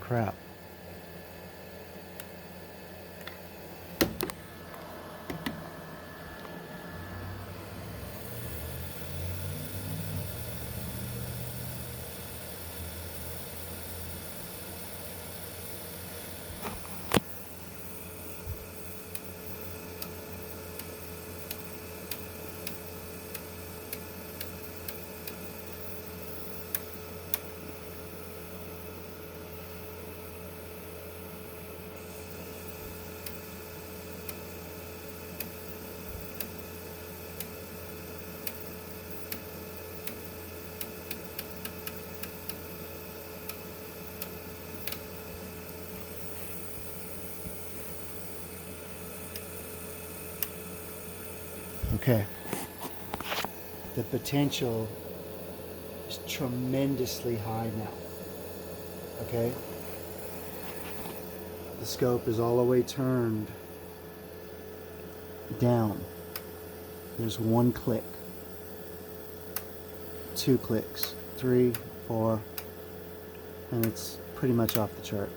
crap. Okay. The potential is tremendously high now. Okay? The scope is all the way turned down. There's one click, 2 clicks, 3, 4, and it's pretty much off the chart.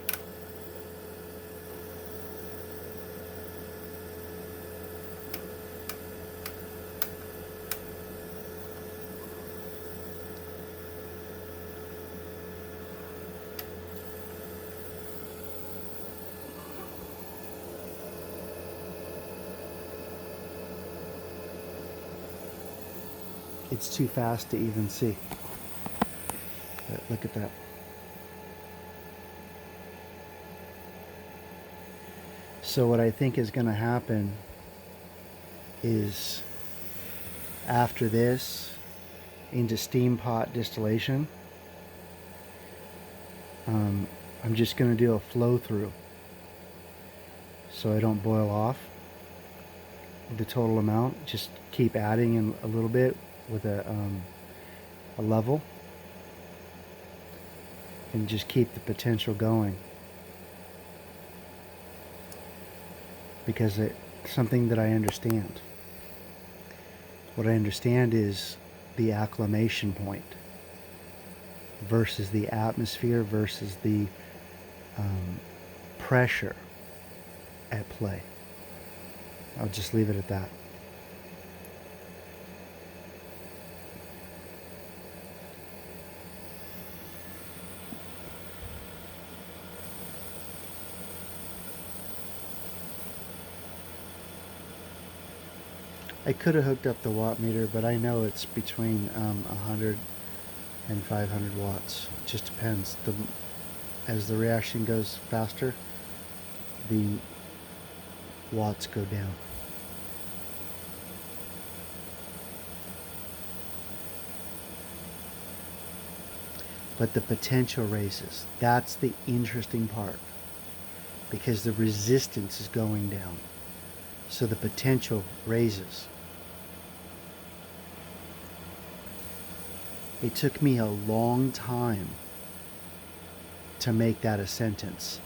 It's too fast to even see. But look at that. So what I think is going to happen is after this into steam pot distillation, I'm just going to do a flow through so I don't boil off the total amount. Just keep adding in a little bit with a level, and just keep the potential going, because it's something that I understand. What I understand is the acclimation point versus the atmosphere versus the pressure at play. I'll just leave it at that. I could have hooked up the watt meter, but I know it's between 100 and 500 watts. It just depends. As the reaction goes faster, the watts go down. But the potential raises. That's the interesting part, because the resistance is going down. So the potential raises. It took me a long time to make that a sentence.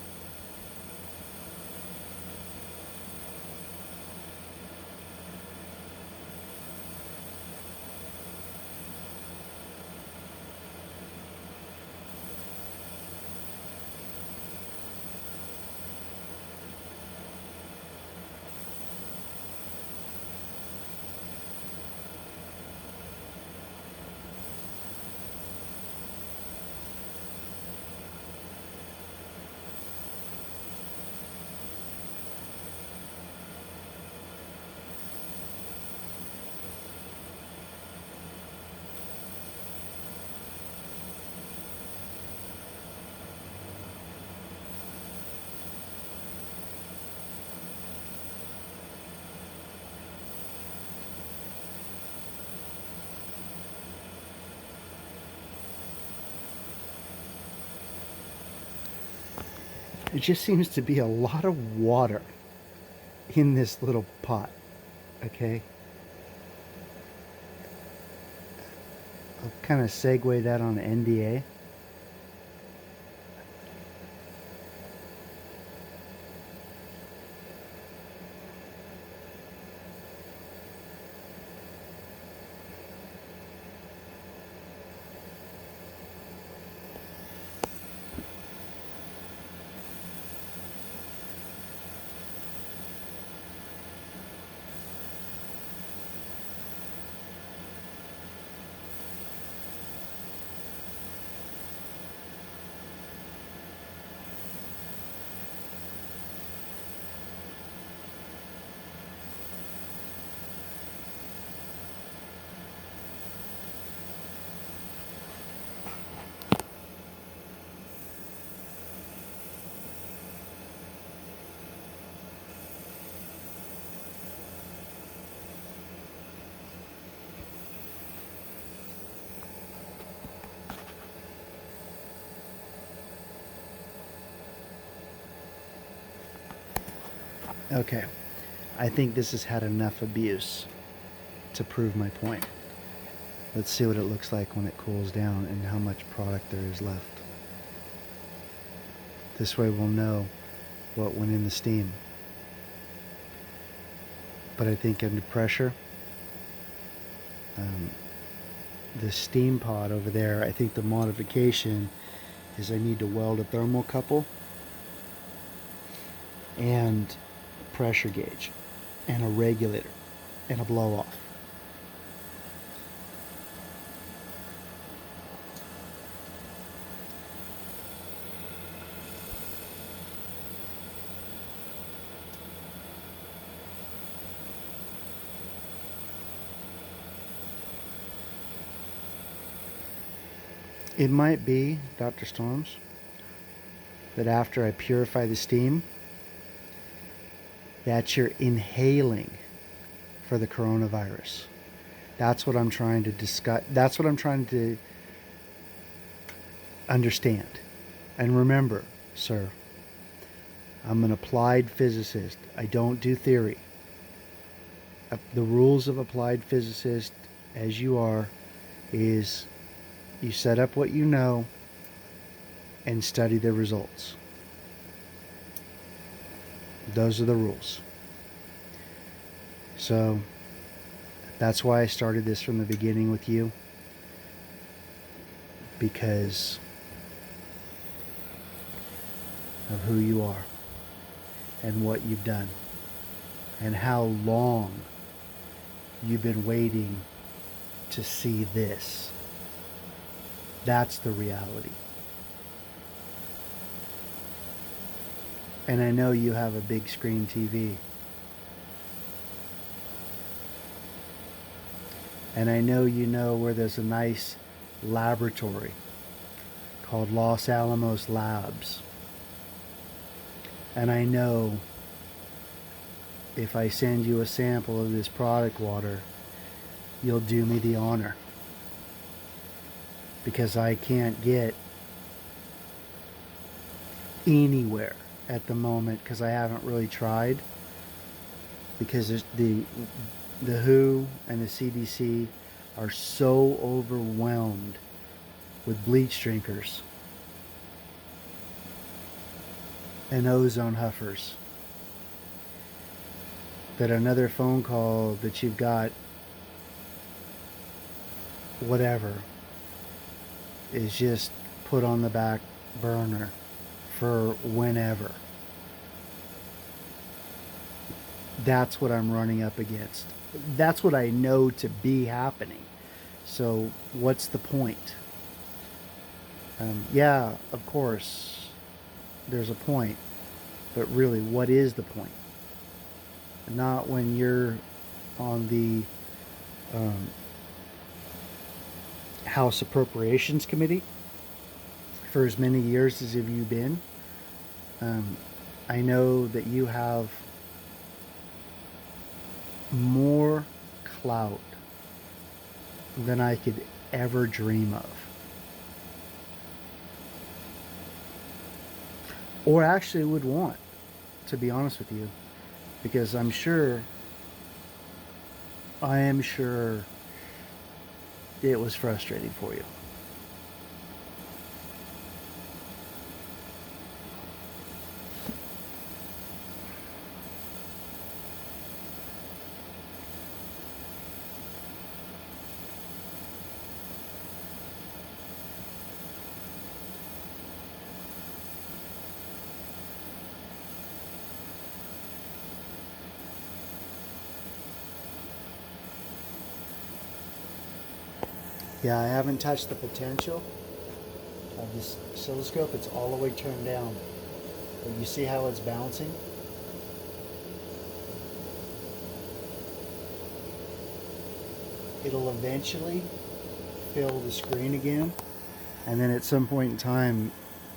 It just seems to be a lot of water in this little pot, okay? I'll kind of segue that on NDA. Okay, I think this has had enough abuse to prove my point. Let's see what it looks like when it cools down and how much product there is left. This way we'll know what went in the steam. But I think under pressure, the steam pod over there, I think the modification is I need to weld a thermocouple and a pressure gauge and a regulator and a blow off. It might be, Dr. Storms, that after I purify the steam, that you're inhaling for the coronavirus. That's what I'm trying to discuss. That's what I'm trying to understand. And remember, sir, I'm an applied physicist. I don't do theory. The rules of applied physicist, as you are, is you set up what you know and study the results. Those are the rules. So that's why I started this from the beginning with you, because of who you are and what you've done and how long you've been waiting to see this. That's the reality. And I know you have a big screen TV. And I know you know where there's a nice laboratory called Los Alamos Labs. And I know if I send you a sample of this product water, you'll do me the honor. Because I can't get anywhere at the moment because I haven't really tried, because the WHO and the CDC are so overwhelmed with bleach drinkers and ozone huffers that another phone call that you've got whatever is just put on the back burner for whenever. That's what I'm running up against. That's what I know to be happening. So what's the point? Yeah, of course, there's a point. But really, what is the point? Not when you're on the House Appropriations Committee for as many years as have you been. I know that you have more clout than I could ever dream of. Or actually would want, to be honest with you. Because I am sure it was frustrating for you. Yeah, I haven't touched the potential of this oscilloscope. It's all the way turned down. But you see how it's bouncing? It'll eventually fill the screen again, and then at some point in time,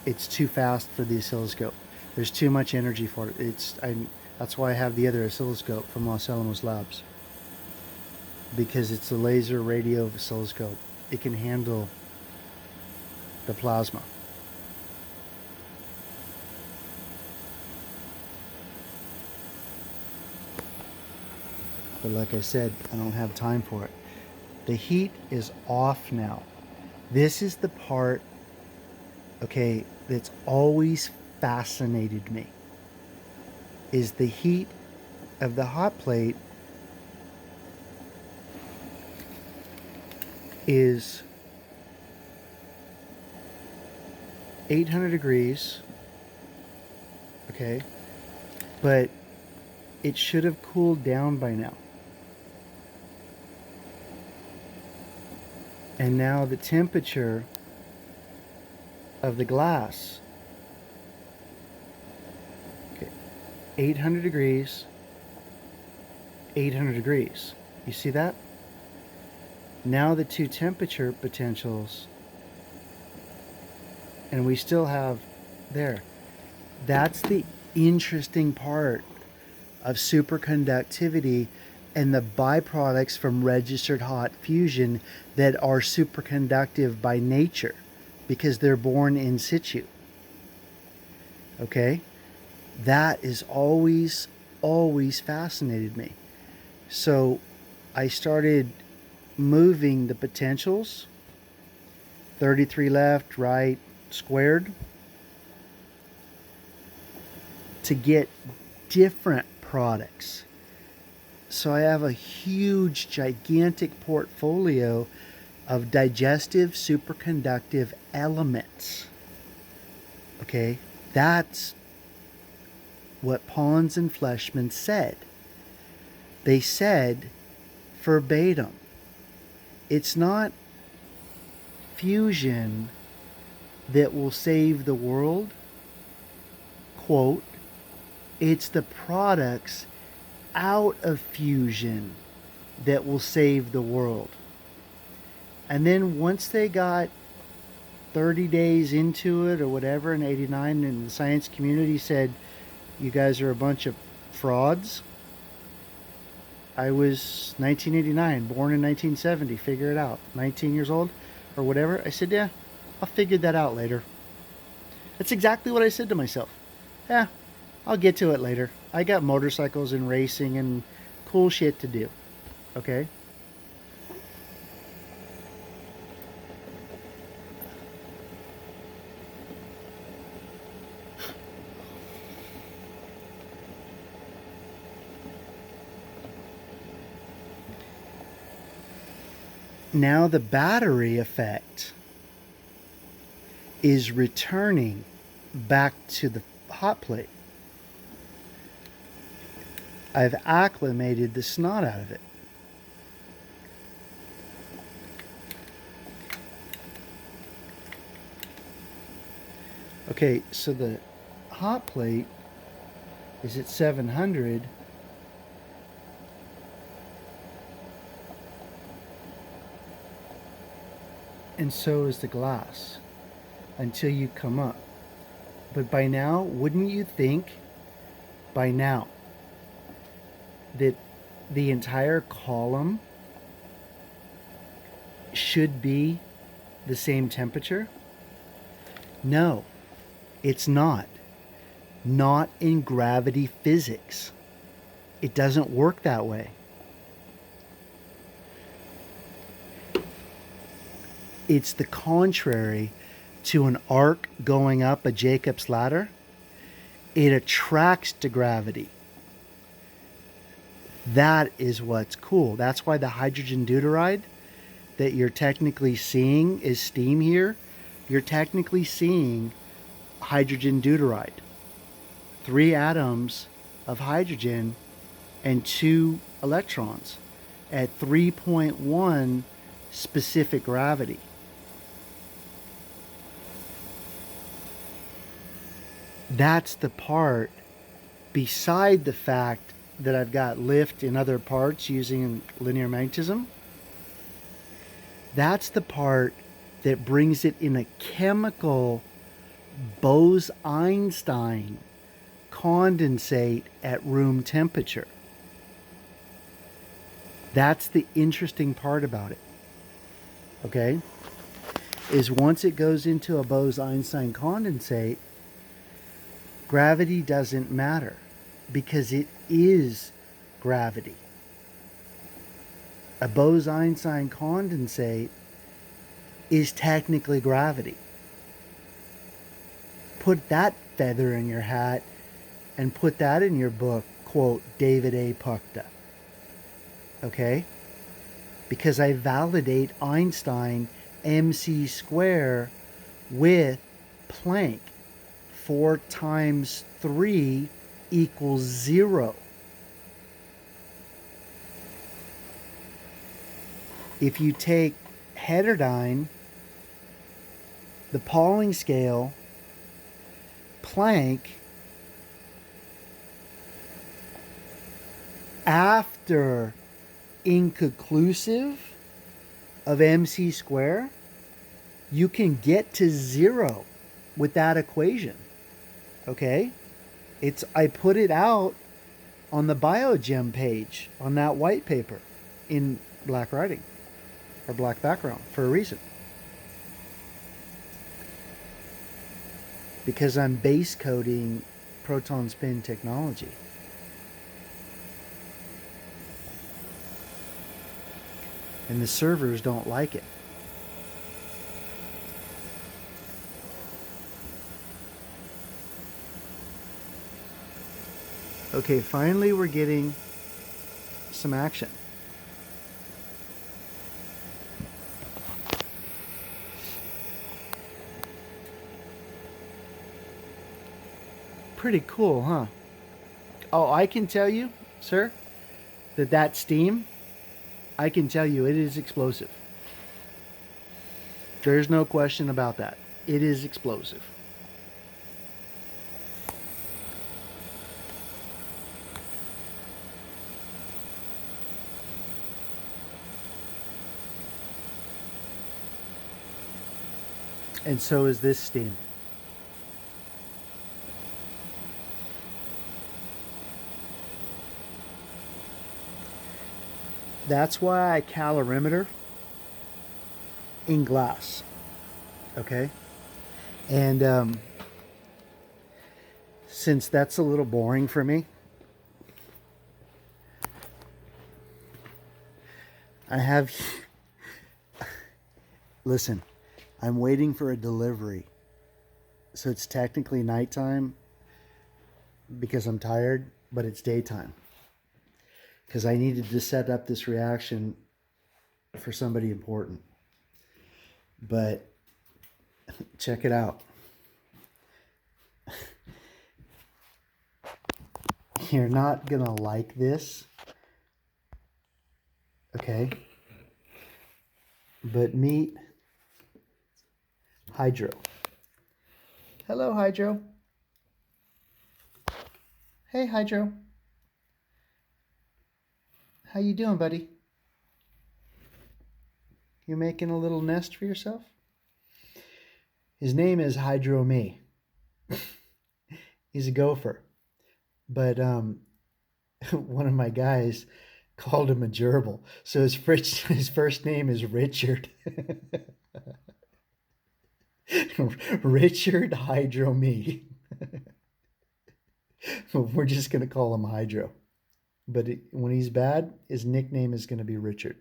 it's too fast for the oscilloscope. There's too much energy for it. That's why I have the other oscilloscope from Los Alamos Labs, because it's a laser radio oscilloscope. It can handle the plasma. but like I said, I don't have time for it. The heat is off now. This is the part, okay, that's always fascinated me, is the heat of the hot plate is 800 degrees, okay, but it should have cooled down by now. And now the temperature of the glass, okay, 800 degrees, 800 degrees. You see that? Now the two temperature potentials, and we still have there. That's the interesting part of superconductivity and the byproducts from registered hot fusion that are superconductive by nature because they're born in situ. Okay? That is always fascinated me. So I started moving the potentials, 33 left, right, squared, to get different products. So I have a huge, gigantic portfolio of digestive superconductive elements. Okay, that's what Pons and Fleischmann said. They said verbatim, it's not fusion that will save the world, quote, it's the products out of fusion that will save the world. And then once they got 30 days into it or whatever in 89, and the science community said, you guys are a bunch of frauds. I was 1989, born in 1970, figure it out. 19 years old or whatever. I said, yeah, I'll figure that out later. That's exactly what I said to myself. Yeah, I'll get to it later. I got motorcycles and racing and cool shit to do. Okay? Now the battery effect is returning back to the hot plate. I've acclimated the snot out of it. Okay, so the hot plate is at 700. And so is the glass until you come up. But by now, wouldn't you think by now that the entire column should be the same temperature? No, it's not. Not in gravity physics. It doesn't work that way. It's the contrary to an arc going up a Jacob's ladder. It attracts to gravity. That is what's cool. That's why the hydrogen deuteride that you're technically seeing is steam here. You're technically seeing hydrogen deuteride. 3 atoms of hydrogen and 2 electrons at 3.1 specific gravity. That's the part, beside the fact that I've got lift in other parts using linear magnetism, that's the part that brings it in a chemical Bose-Einstein condensate at room temperature. That's the interesting part about it. Okay? Is once it goes into a Bose-Einstein condensate, gravity doesn't matter because it is gravity. A Bose-Einstein condensate is technically gravity. Put that feather in your hat and put that in your book, quote, David A. Puchta. Okay? Because I validate Einstein mc square with Planck. 4 times 3 equals 0. If you take heterodyne, the Pauling scale, Planck, after inconclusive of mc square, you can get to 0 with that equation. Okay? I put it out on the Biogem page on that white paper in black writing or black background for a reason. Because I'm base coding proton spin technology. And the servers don't like it. Okay, finally we're getting some action. Pretty cool, huh? Oh, I can tell you, sir, that steam, I can tell you it is explosive. There's no question about that. It is explosive. And so is this steam. That's why I calorimeter in glass. Okay? And since that's a little boring for me, I have... Listen, I'm waiting for a delivery. So it's technically nighttime because I'm tired, but it's daytime. Because I needed to set up this reaction for somebody important. But check it out. You're not going to like this. Okay? But meet Hydro. Hello, Hydro. Hey, Hydro. How you doing, buddy? You making a little nest for yourself? His name is Hydro Me. He's a gopher. But one of my guys called him a gerbil. So his first name is Richard. Richard Hydro Me. We're just going to call him Hydro. But when he's bad, his nickname is going to be Richard.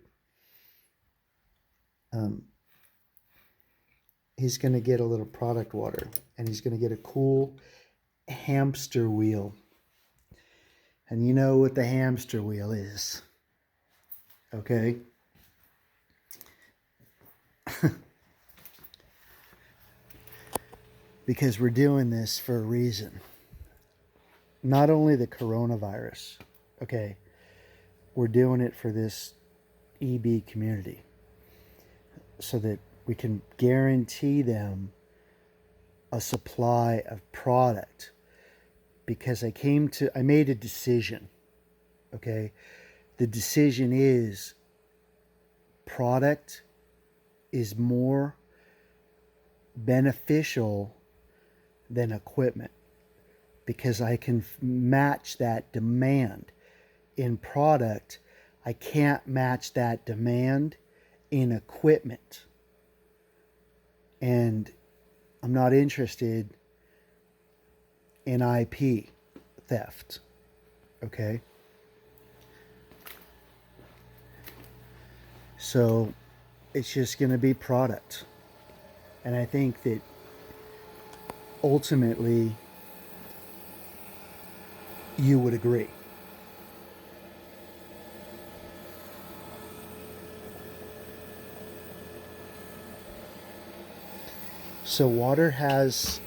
He's going to get a little product water. And he's going to get a cool hamster wheel. And you know what the hamster wheel is. Okay? Because we're doing this for a reason. Not only the coronavirus. Okay? We're doing it for this EB community. So that we can guarantee them a supply of product. Because I made a decision. Okay? The decision is product is more beneficial than equipment. Because I can match that demand in product. I can't match that demand in equipment. And I'm not interested in IP theft. Okay? So it's just going to be product. And I think that ultimately you would agree. So water has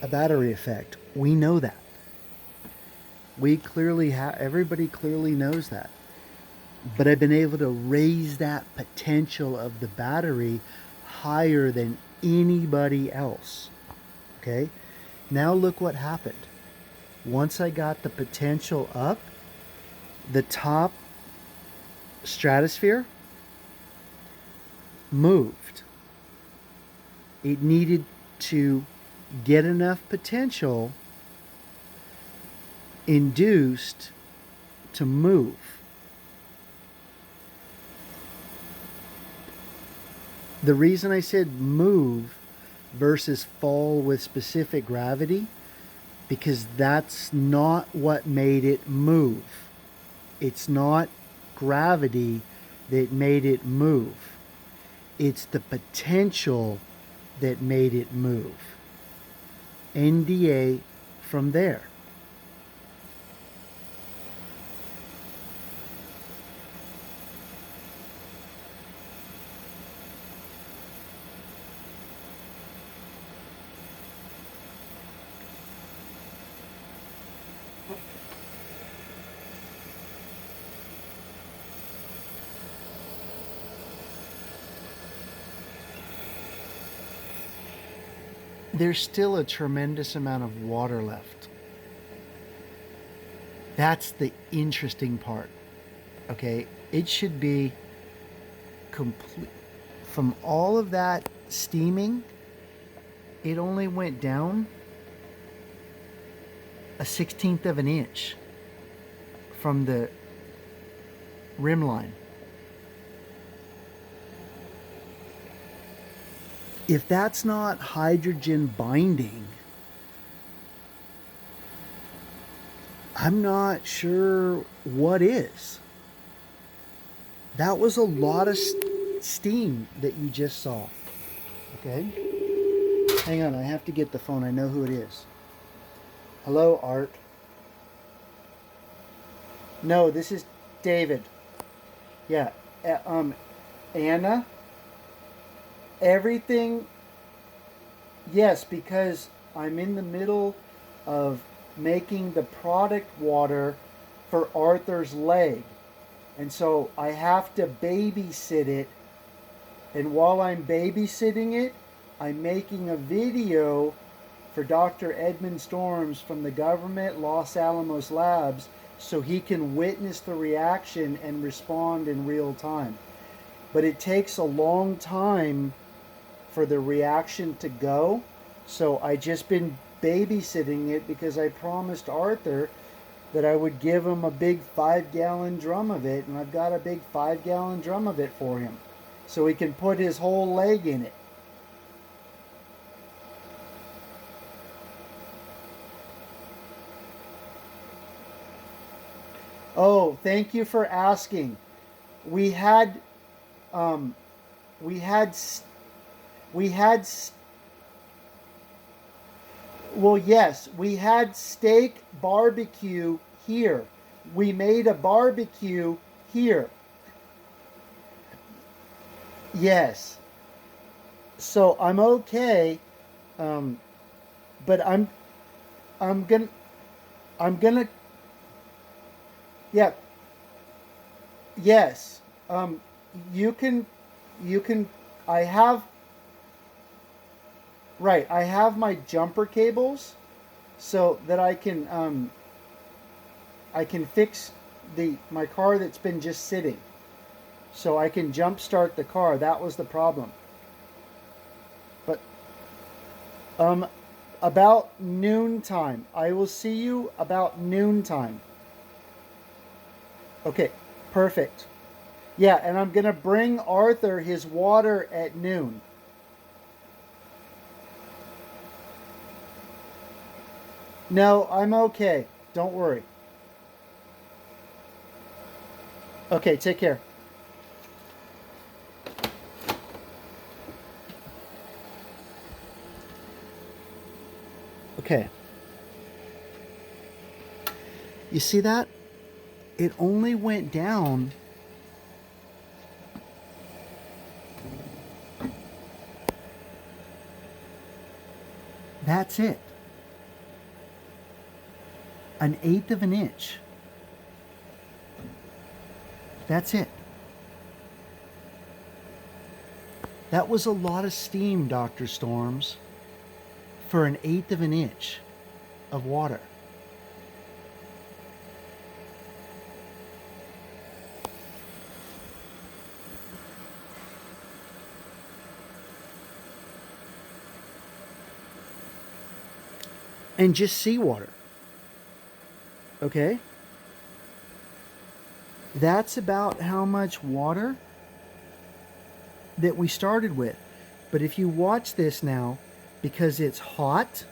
a battery effect. We know that. We clearly have, everybody clearly knows that. But I've been able to raise that potential of the battery higher than anybody else. Okay? Now look what happened. Once I got the potential up, the top stratosphere moved. It needed to get enough potential induced to move. The reason I said move versus fall with specific gravity, because that's not what made it move. It's not gravity that made it move. It's the potential that made it move. NDA from there. There's still a tremendous amount of water left. That's the interesting part. Okay, it should be complete. From all of that steaming, it only went down a 1/16 of an inch from the rim line. If that's not hydrogen binding, I'm not sure what is. That was a lot of steam that you just saw. Okay? Hang on, I have to get the phone. I know who it is. Hello, Art. No, this is David. Yeah. Anna? Everything, yes, because I'm in the middle of making the product water for Arthur's leg. And so I have to babysit it. And while I'm babysitting it, I'm making a video for Dr. Edmond Storms from the government Los Alamos Labs so he can witness the reaction and respond in real time. But it takes a long time for the reaction to go. So I just been babysitting it because I promised Arthur that I would give him a big 5-gallon drum of it, and I've got a big 5-gallon drum of it for him. So he can put his whole leg in it. Oh, thank you for asking. We had, um, we had we had, well, yes, we had steak barbecue here. We made a barbecue here. Yes. So I'm okay. Um, but I'm gonna, I'm gonna, yeah, yes. You can, you can, I have, right, I have my jumper cables so that I can fix my car that's been just sitting. So I can jump start the car. That was the problem. But um about noontime. I will see you about noontime. Okay, perfect. Yeah, and I'm gonna bring Arthur his water at noon. No, I'm okay. Don't worry. Okay, take care. Okay. You see that? It only went down that's it. 1/8 of an inch. That's it. That was a lot of steam, Dr. Storms, for 1/8 of an inch of water. And just seawater. Okay? That's about how much water that we started with. But if you watch this now, because it's hot,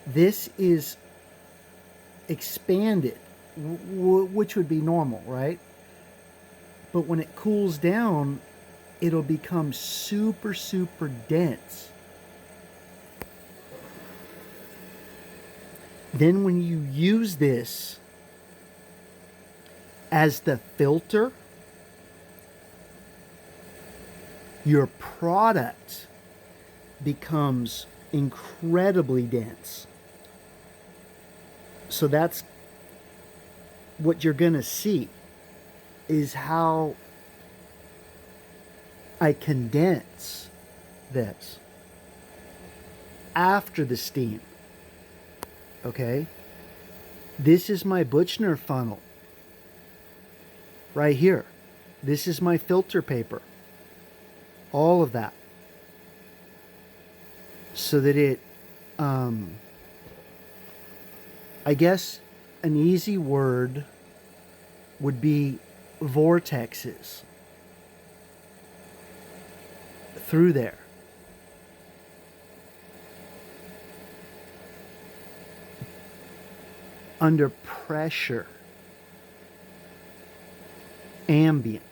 this is expanded, which would be normal, right? But when it cools down, it'll become super, super dense. Then when you use this as the filter, your product becomes incredibly dense. So that's what you're going to see, is how I condense this after the steam. Okay? This is my Buchner funnel. Right here. This is my filter paper. All of that. So that it, I guess an easy word would be vortexes through there. Under pressure. Ambient.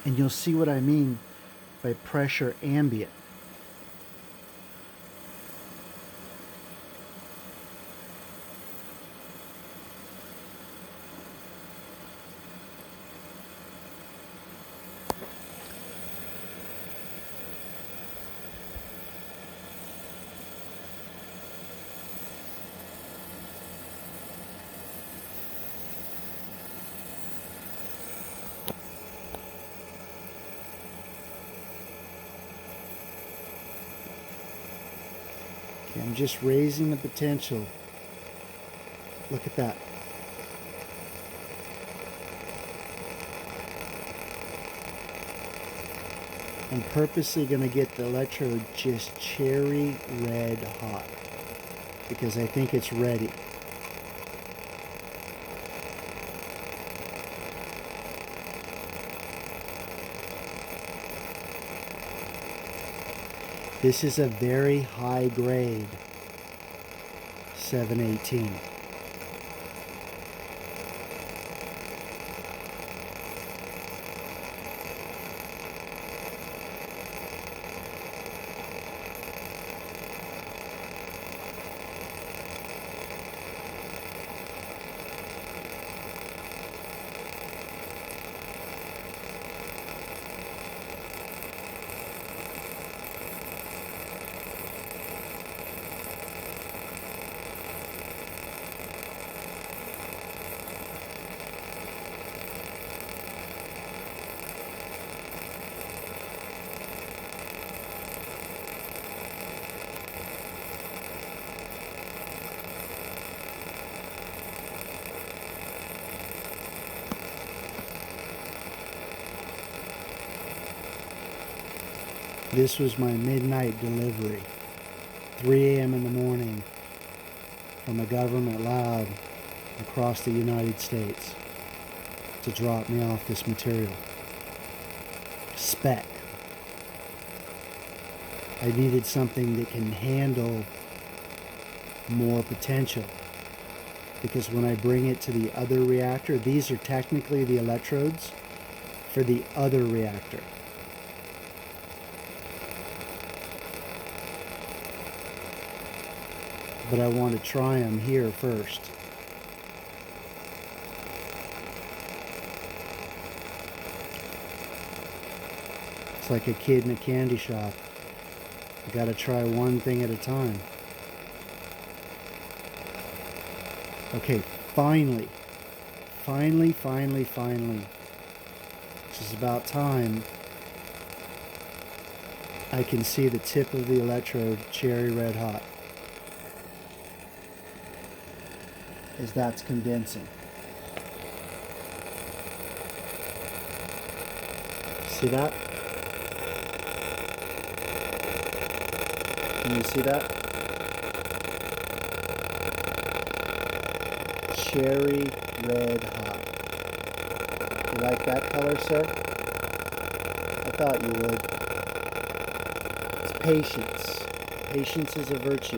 And you'll see what I mean by pressure ambient. Okay, I'm just raising the potential. Look at that. I'm purposely going to get the electrode just cherry red hot because I think it's ready. This is a very high grade 718. This was my midnight delivery, 3 a.m. in the morning, from a government lab across the United States to drop me off this material. Spec. I needed something that can handle more potential, because when I bring it to the other reactor, these are technically the electrodes for the other reactor. but I want to try them here first. It's like a kid in a candy shop. You gotta try one thing at a time. Okay, finally. This is about time. I can see the tip of the electrode cherry red hot. As that's condensing. See that? Can you see that? Cherry red hot. You like that color, sir? I thought you would. It's patience. Patience is a virtue.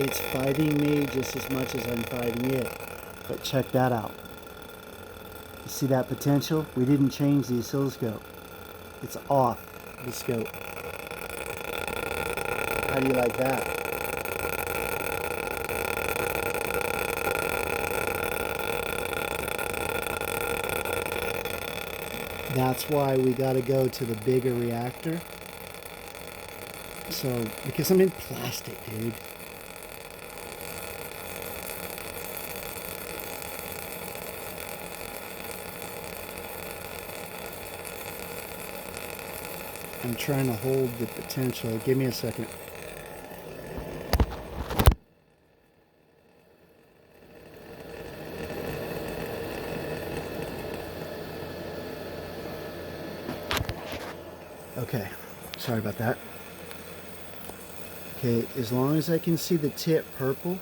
It's fighting me just as much as I'm fighting it. But check that out. You see that potential? We didn't change the oscilloscope. It's off the scope. How do you like that? That's why we got to go to the bigger reactor. So, because I'm in plastic, dude. I'm trying to hold the potential. Give me a second. Okay, sorry about that. Okay, as long as I can see the tip purple,